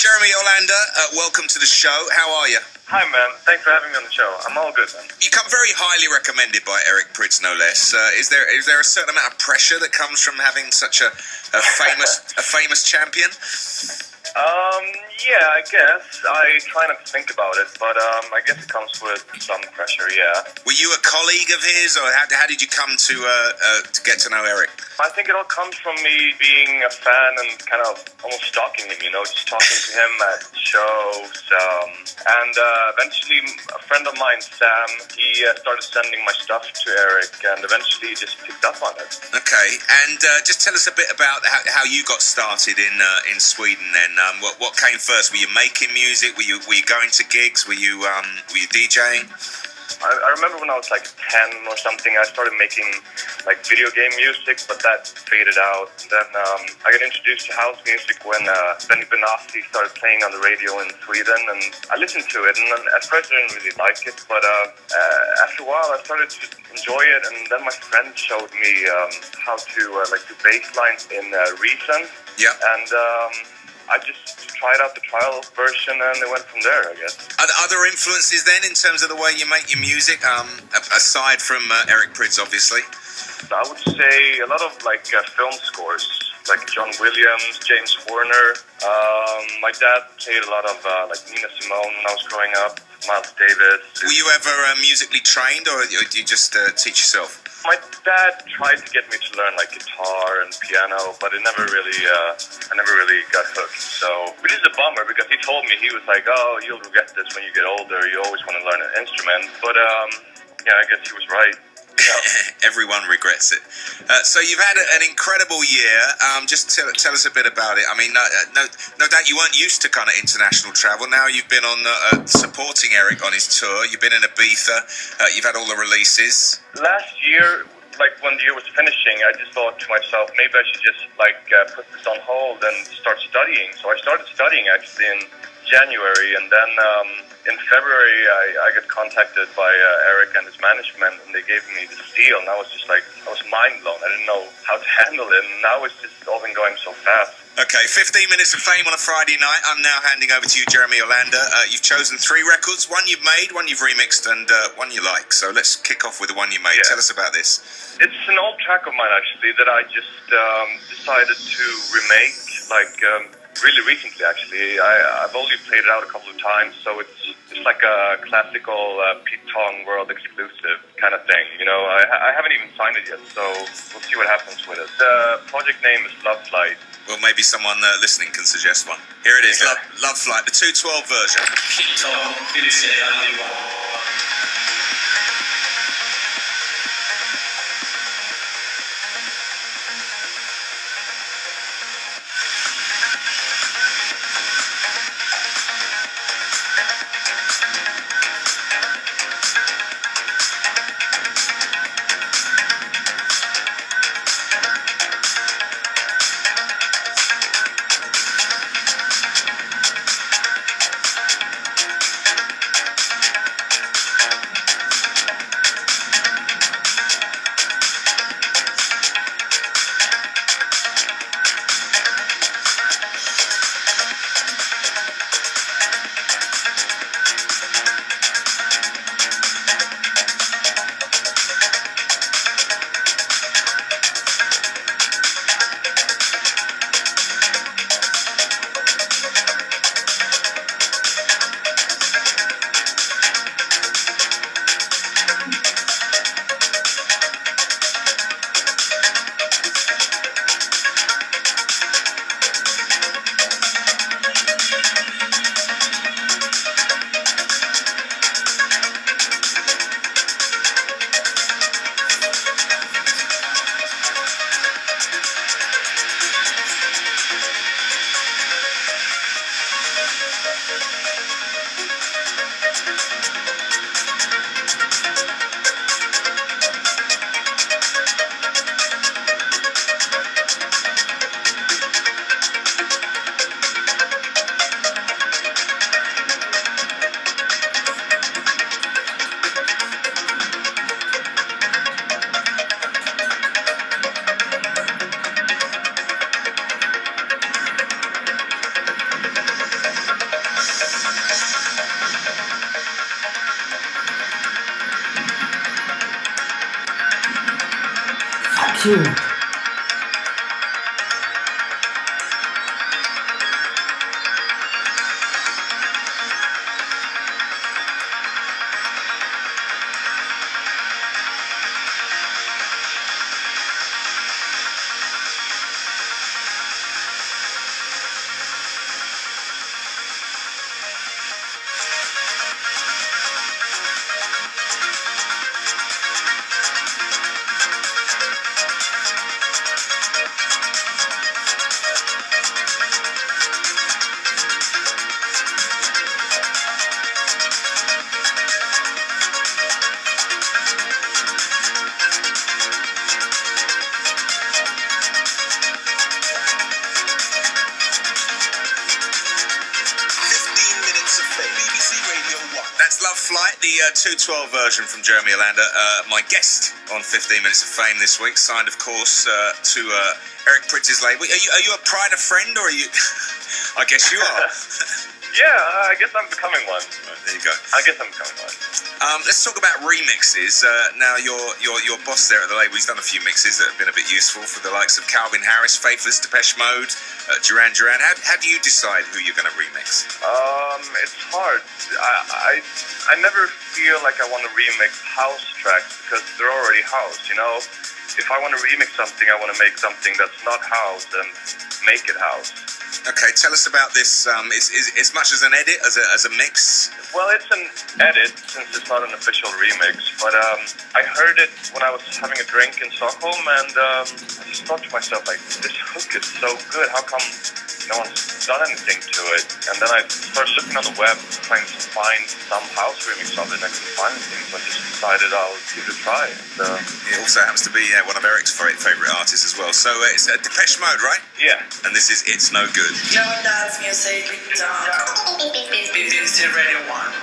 Jeremy Olander, welcome to the show. How are you? Hi, man. Thanks for having me on the show. I'm all good, man. You come very highly recommended by Eric Prydz, no less. Is there a certain amount of pressure that comes from having such a famous champion? Yeah, I guess. I try not to think about it, but I guess it comes with some pressure, yeah. Were you a colleague of his, or how did you come to get to know Eric? I think it all comes from me being a fan and kind of almost stalking him, just talking to him at shows. And eventually, a friend of mine, Sam, he started sending my stuff to Eric, and eventually he just picked up on it. Okay, and just tell us a bit about how you got started in Sweden then. What came first? Were you making music? Were you going to gigs? Were you DJing? I remember when I was like 10 or something, I started making like video game music, but that faded out. Then I got introduced to house music when Benny Benassi started playing on the radio in Sweden, and I listened to it, and at first I didn't really like it, but after a while I started to enjoy it, and then my friend showed me how to do bass lines in Reason. Yeah. And I just tried out the trial version, and it went from there, I guess. Are there other influences then in terms of the way you make your music, aside from Eric Prydz, obviously? I would say a lot of film scores, like John Williams, James Horner. My dad played a lot of Nina Simone when I was growing up, Miles Davis. Were you ever musically trained, or do you just teach yourself? My dad tried to get me to learn guitar and piano, but I never really got hooked. So, which is a bummer because he told me, he was like, "Oh, you'll regret this when you get older. You always want to learn an instrument." But I guess he was right. Yeah. Everyone regrets it. So you've had an incredible year. Just tell us a bit about it. I mean, no doubt you weren't used to kind of international travel. Now you've been on supporting Eric on his tour. You've been in Ibiza. You've had all the releases. Last year, when the year was finishing, I just thought to myself, maybe I should just put this on hold and start studying. So I started studying actually in January, and then in February I got contacted by Eric and his management, and they gave me this deal, and I was mind blown. I didn't know how to handle it, and now it's just all been going so fast. Okay, 15 minutes of fame on a Friday night. I'm now handing over to you, Jeremy Olander. You've chosen 3 records, one you've made, one you've remixed, and one you like. So let's kick off with the one you made. Yeah. Tell us about this. It's an old track of mine, actually, that I just decided to remake, really recently, actually. I've only played it out a couple of times, so it's like a classical Pete Tong world exclusive kind of thing. I haven't even signed it yet, so we'll see what happens with it. The project name is Love Flight. Well, maybe someone listening can suggest one. Here it is, Love Flight, the 212 version. Pete Tong, 2. That's Love Flight, the 212 version from Jeremy Olander. My guest on 15 Minutes of Fame this week, signed, of course, to Eric Pritz's label. Are you a Pride of friend, or are you? I guess you are. Yeah, I guess I'm becoming one. Right, there you go. I guess I'm becoming one. Let's talk about remixes. Now, your boss there at the label, he's done a few mixes that have been a bit useful for the likes of Calvin Harris, Faithless, Depeche Mode, Duran Duran. How do you decide who you're going to remix? It's hard. I never feel like I want to remix house tracks because they're already house, you know? If I want to remix something, I want to make something that's not house and make it house. Okay, tell us about this. Is as much as an edit as a mix? Well, it's an edit since it's not an official remix, but I heard it when I was having a drink in Stockholm, and I just thought to myself, like, this hook is so good. How come no one's done anything to it? And then I started looking on the web, trying to find some house remix of it, and I couldn't find anything, so I just decided I'll give it a try. And, it also happens to be one of Eric's favourite artists as well. So it's Depeche Mode, right? Yeah. And this is It's No Good. No dance music. BBC Radio 1.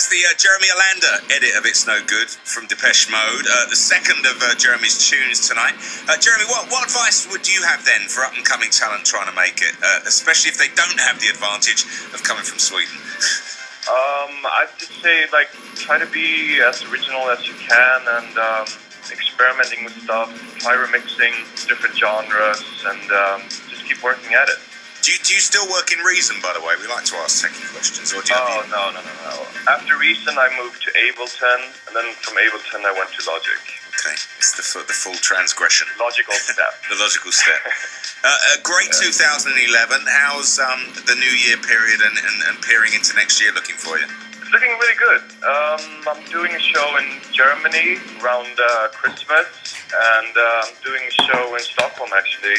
That's the Jeremy Olander edit of It's No Good from Depeche Mode, the second of Jeremy's tunes tonight. Jeremy, what advice would you have then for up-and-coming talent trying to make it, especially if they don't have the advantage of coming from Sweden? I'd just say, like, try to be as original as you can and experimenting with stuff, try remixing different genres, and just keep working at it. Do you still work in Reason, by the way? We like to ask technical questions. Or do you Oh, no. After Reason, I moved to Ableton, and then from Ableton, I went to Logic. Okay, it's the full transgression. Logical step. The logical step. Great 2011. How's the New Year period and peering into next year looking for you? It's looking really good. I'm doing a show in Germany around Christmas, and I'm doing a show in Stockholm, actually,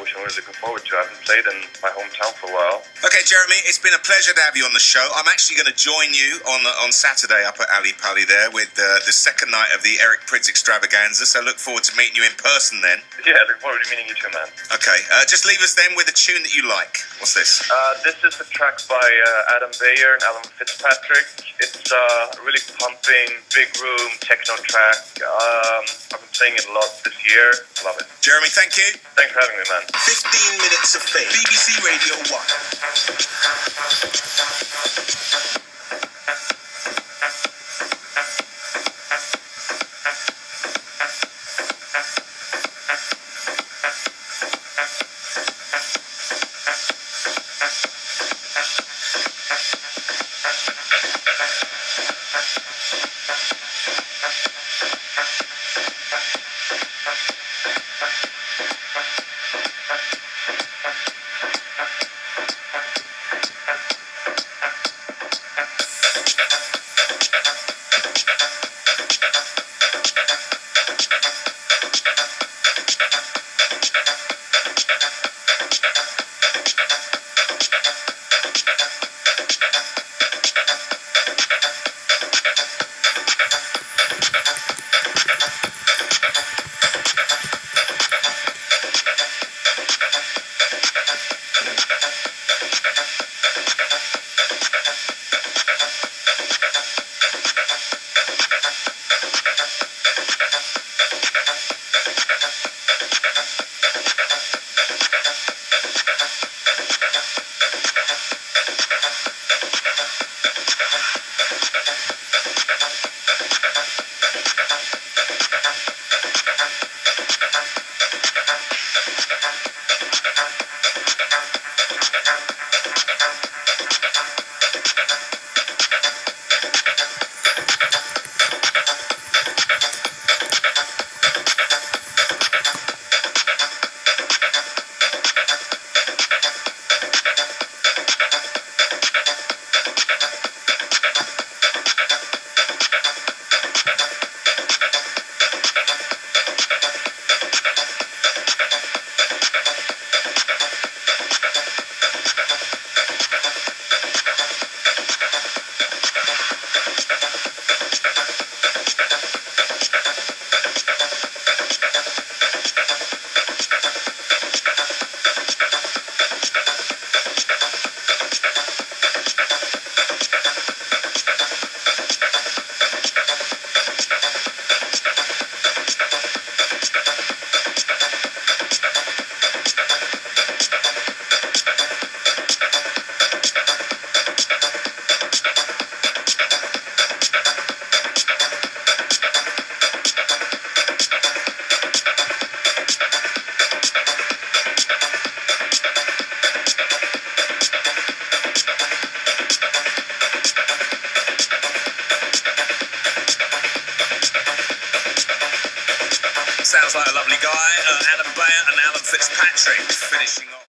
which I'm really looking forward to. I haven't played in my hometown for a while. Okay, Jeremy, it's been a pleasure to have you on the show. I'm actually going to join you on Saturday up at Ali Pali there with the second night of the Eric Prydz extravaganza, so look forward to meeting you in person then. Yeah, look forward to meeting you too, man. Okay, just leave us then with a tune that you like. What's this? This is a track by Adam Beyer and Alan Fitzpatrick. It's a really pumping, big room techno track. I've been playing it a lot this year. Love it. Jeremy, thank you. Thanks for having me, man. 15 minutes of fame. BBC Radio 1. Sounds like a lovely guy. Adam Beyer and Alan Fitzpatrick finishing off.